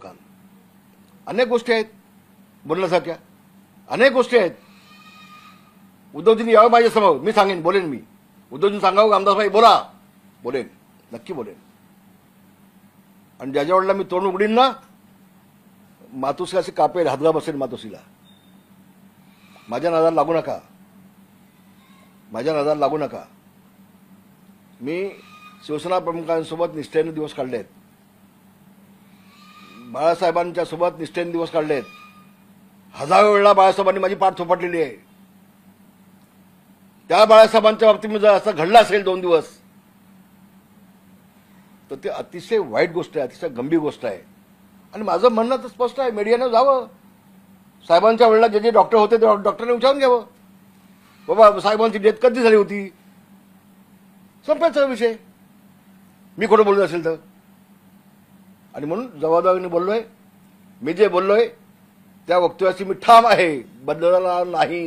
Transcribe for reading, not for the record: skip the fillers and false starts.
काल. अनेक गोष्टी आहेत बोलण्यासारख्या, अनेक गोष्टी आहेत. उद्धवजींनी यावं माझ्यासमोर, मी सांगेन, बोलेन. मी उद्धवजींनी सांगावं आमदारभाई बोला, बोलेन, नक्की बोलेन. आणि ज्याच्या वेळेला मी तोंड उघडीन ना, मातोश्री असे कापेल, हादगा बसेल मातोश्रीला. माझ्या नादाला लागू नका, माझ्या नादाला लागू नका. मी शिवसेना प्रमुखांसोबत निष्ठेने दिवस काढले आहेत, बाळासाहेबांच्या सोबत निष्ठेने दिवस काढले आहेत. हजारो वेळा बाळासाहेबांनी माझी पाठ थोपटलेली आहे. त्या बाळासाहेबांच्या बाबतीत जर असं घडलं असेल 2 दिवस, तर ते अतिशय वाईट गोष्ट आहे, अतिशय गंभीर गोष्ट आहे. आणि माझं म्हणणं तर स्पष्ट आहे, मीडियानं जावं, साहेबांच्या वेळेला जे जे डॉक्टर होते ते डॉक्टरने विचारून घ्यावं, बाबा साहेबांची डेथ कधी झाली होती, संपायचा विषय. मी खोटं बोलत असेल तर. आणि म्हणून जबाबदारीने बोललोय. मी जे बोललोय त्या वक्तव्याची मी ठाम आहे, बदलणार नाही.